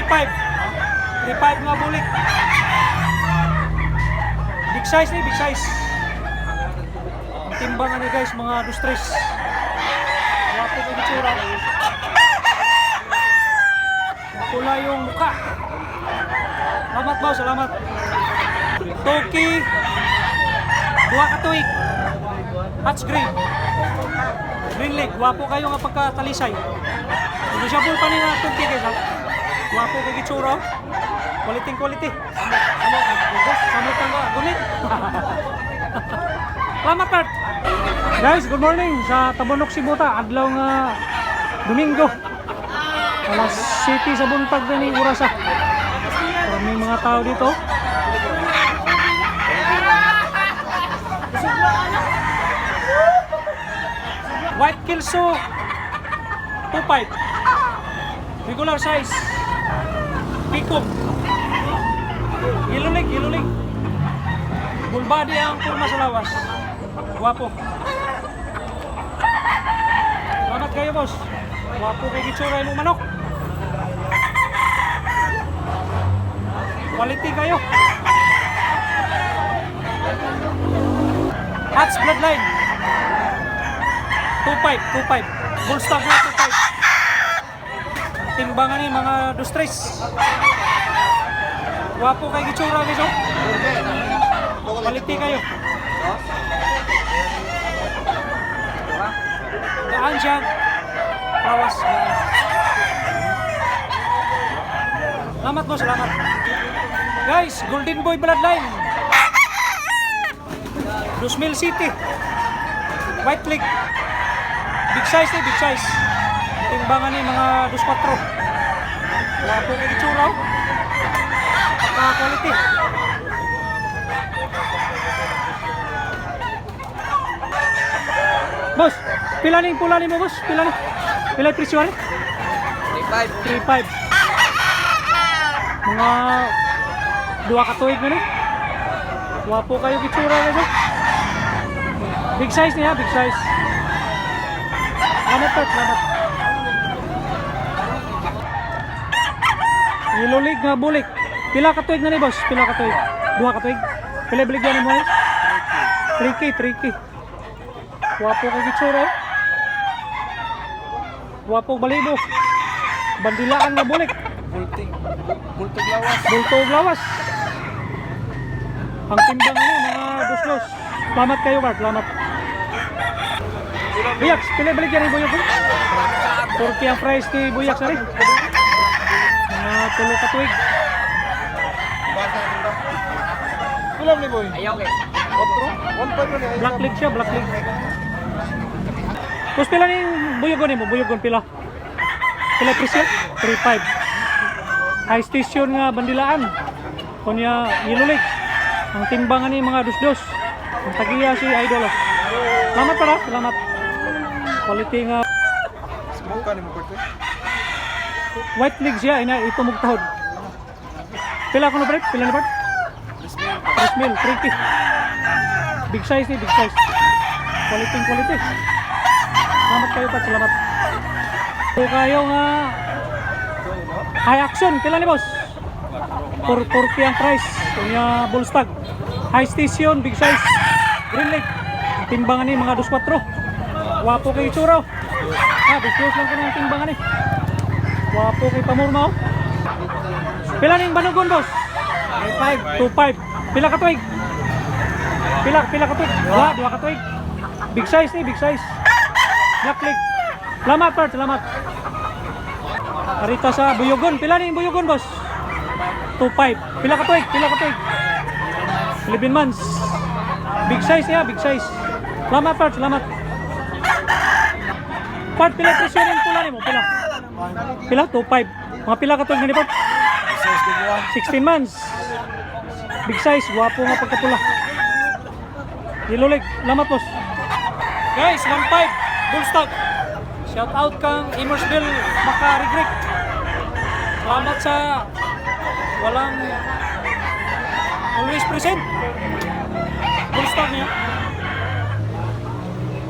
3.5. 3.5 nga bulik. Big size ni, big size. Ang timbangan ni guys, mga dos-tres. Wapo kay itsura. Pula yung mukha. Salamat boss, salamat. Toki. 2 ka tuig. Hatch green. Green leg. Wapo kayo nga pagkatalisay. Hindi siya bull pa niya Toki guys. Wapo kay itsura. Quality. Samot ang gunit. Salamat Kurt. Guys, good morning sa Tabunok, Sibuta. Adlaw nga Domingo. Alas City sa buntag din ni Urasa. Maraming mga tao dito. White Kelso 2.5. Regular size. Peacock. Yellow leg. Full body ang kurma sa lawas. Guwapo. Salamat kayo boss. Guwapo kay gitsura yung manok. Quality kayo. Hatch bloodline 2.5. Bull stock na 2.5. Timbangan ni mga dos-tres. Guwapo kay gitsura guys oh. Quality kayo. Daan siya. Lawas. Salamat boss, salamat. Guys, Golden Boy Bloodline. 2000 City. White leg. Big size ni, big size. Timbangan ni mga 2.4. Wapo kay itsura. Pagka-quality. Boss, pila ni pula ni mo boss? Pila yung presyo ni? 3.5. Mga 2 ka tuig na ni. Wapo kayo gitsura guys. Big size niya, big size. Salamat. Yellow leg nga bulik. Pila ka tuig na ni boss? Pila ka tuig? 2 ka tuig. Pila baligyan mo ni? 3K. Wapo kay gitsura. Wapo balibo. Bandilaan nga bulik. Bultog lawas. Ang timbang ano, mga dos-dos. Salamat kayo Bart, salamat. Buyak, pila baligyan ni Buyok. Turkey ang price ni Buyak sari. Mga 3 ka tuig. Kulam ni boy. Ayaw kay. Otro. 1.5 na. Black leg siya, black leg. Tapos pila ni Buyogon mo? Buyogon pila? Pila presyo? 3.5. High station nga bandilaan. Kunya yellow leg. Ang timbangan ni mga dos-dos. Ang tagiya si Idol. Salamat para, salamat. Quality nga. Smoke ni mo pwede. White leg siya, ito mugtahod. Pila ko na break? Pila na break? 3 tricky. Big size ni, big size. Quality. Salamat kayo pa, salamat. So kayo nga high action, pila ni boss? 440 ang price. Kunya bull stag. High station, big size. Green leg. Timbangan ni mga 2.4. Wapo kay itsura. Big-close lang ko ng timbangan ni. Wapo kay pamurma. Pila ning banugon boss? 2.5. Pila ka tuig? Pila ka tuig? 2 ka tuig. Big size ni, big size. Black leg. Salamat Bart, salamat. Karita sa Buyogon. Pila ning Buyogon boss? 2.5. Pila ka tuig? 11 months. Big size niya, big size. Salamat Bart, salamat. Bart, pila presyo rin pula ni mo? Pila? 2.5. Mga pila ka tuig na ni Bart? 16 months. Big size, wapo nga pagkapula. Yellow leg, salamat boss. Guys, 1.5 bull stock. Shout out kang Emersville Makarigrik. Salamat sa walang always present. Bull stock niya.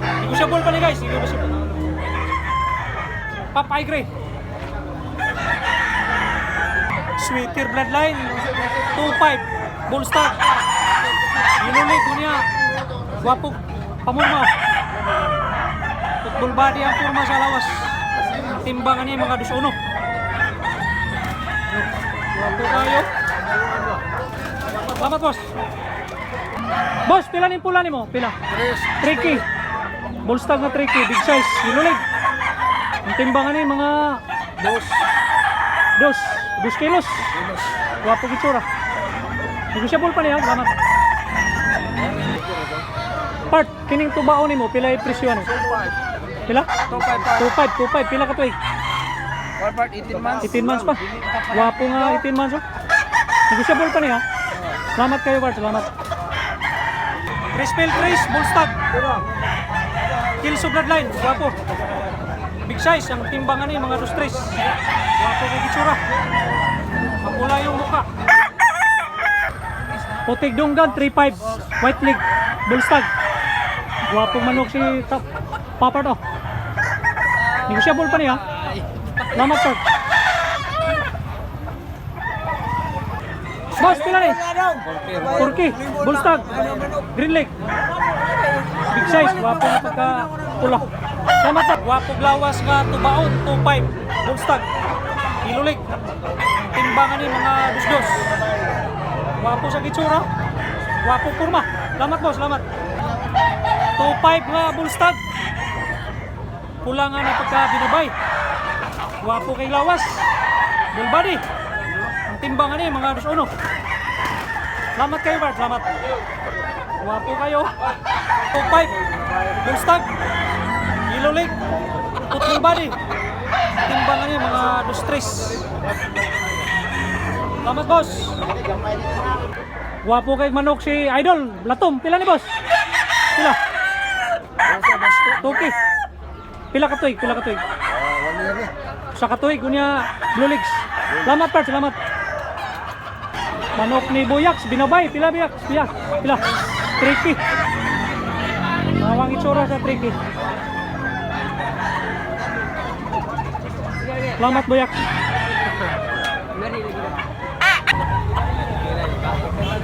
Hindi ko siya bull pa ni guys. Hindi ko siya bull. Pop Eye Gray. Sweeter bloodline 2.5 bull stock. Inulit ko niya. Guwapo pamurma. Football body ang purma sa lawas. Timbangan niya mga 21. Guwapo kayo. Salamat boss. Boss, pila ni pula ni mo? Pila? Tricky. Bull stock na tricky, big size. Inulit. Ang timbangan niya mga 2 kilos. Guwapo kitsura. Negosyable pa niya, salamat. Part, kining tubaon ni mo, pila yung presyo ano? Pila? 2.5, pila ka tuig? 18 months. 18 months pa. Guwapo nga 18 months oh. Negosyable pa niya. Salamat kayo Bart, salamat. Crispel Chris, bull stock. Kilso bloodline, guwapo. Big size, ang timbangan niya, mga 2-3. Guwapo kay kitsura. Mapula yung mukha. Putig dunggan 3.5 white leg bull stag. Guwapong manok si Papa to. Negosyable pa niya. Salamat sir. Boss, pila ni? Turkey, bull stag, green leg. Big size, guwapo na pagka pula. Salamat sir. Guwapong lawas nga tubaon 2.5 bull stag. Ilulig. Timbangan ni mga 2-2. Wapo sa kitsura. Wapo kurma. Salamat boss, salamat. 2.5 nga bull stag. Pula nga na pagka binabay. Wapo kay lawas. Bull body. Ang timbangan niya mga 2-1. Salamat kayo Bart, salamat. Wapo kayo. 2.5 bull stag. Yellow leg. Football body. Ang timbangan niya mga 2-3. Salamat boss. Guwapo kay manok si Idol Latom. Pila ni boss? Pila? Tuki. Pila ka tuig? Sa katuig kunya Blue Legs. Salamat Part, salamat. Manok ni Boyax binabay. Pila Boyax? Pila? Tricky. Mawang itsura sa tricky. Salamat Boyax.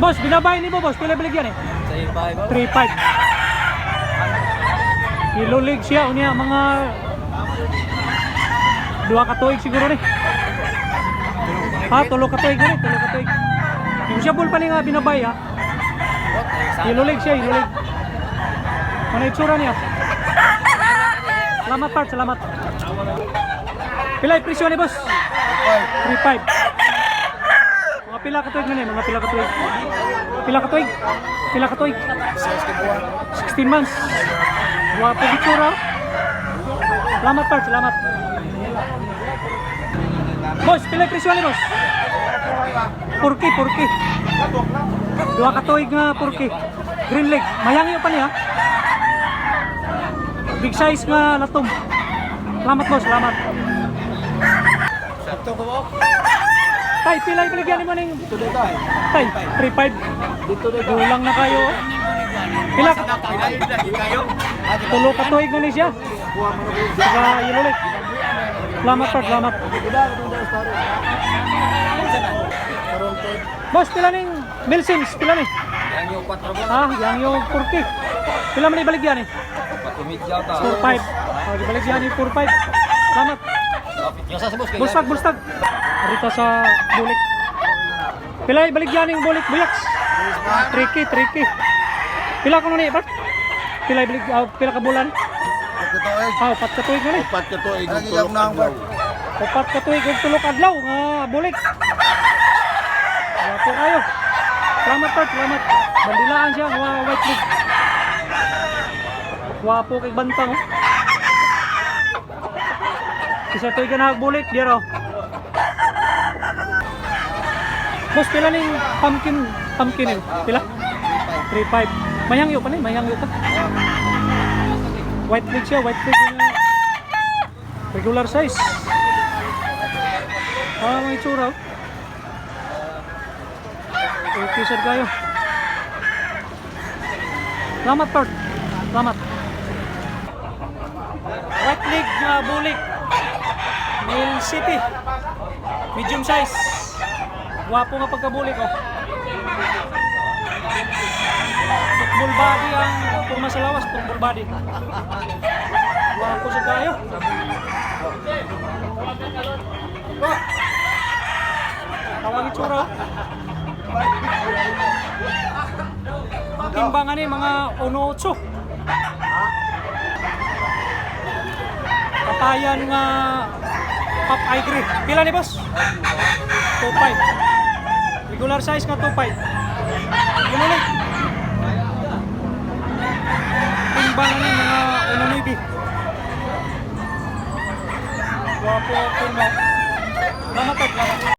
Boss, binabay ni mo boss, pila baligyan eh? 3.5. Ilulig siya, unya mga 2 ka tuig siguro ni. Ha, 3 ka tuig ni, 3 ka tuig. Yung siya pa ni nga binabay ha. Ilulig siya, ilulig. Ano itsura niya? Salamat Part, salamat. Pila yung presyo ni boss? 3.5. Mga pila ka tuig na mga pila ka tuig. Pila ka tuig. 16 months. Guwapo itsura. Salamat Part, salamat. Boss, pila yung presyo ni boss? Purki. 2 ka tuig nga purki. Green leg. Mayangi pa niya. Big size nga latom. Salamat boss, salamat. Sakto ko mo. Tay, pila yung paligyan mo ng... Tay, 3.5. Dulang na kayo. Pila ka? Tulo ka tuig na ni siya. Saka ilulik. Salamat Part, salamat. Boss, pila ng Milsims? Pila ni? Yang yung 4K. Pila man ibaligyan eh? 4.5. Ibaligyan yung 4.5. Salamat. Bulstag. Arita sa bulik. Pila ibaligyan yung bulik Buyax? Tricky. Pila ko na ni Bart? Pila ka bulan? 4 ka tuig na ni. 4 ka tuig. 4 ka tuig og 3 adlaw nga bulik. Wapo kayo. Salamat Bart, salamat. Bandilaan siya, white leg. Wapo kay bantang oh. Isa tuig ka na bulik, dito. Boss, pila ning pumpkin yun? Pila? 3.5. Mayangyo pa. White leg siya, yun. Regular size. Mga itsura. Okay, sir kayo. Salamat, Part. Salamat. White leg na bulik. Mill City. Medium size. Gwapo nga pagkabuli ko. Football body ang purma sa lawas, football body. Gwapo sa kayo. Tawang itsura. Timbangan ni mga 1.8. Kapayan nga Pop Igre. Pila ni boss? 2.5. Regular size nga 2.5. Ano ni? Timbangan ni mga 1.9. Wapo po mo. Lamatag, lamatag.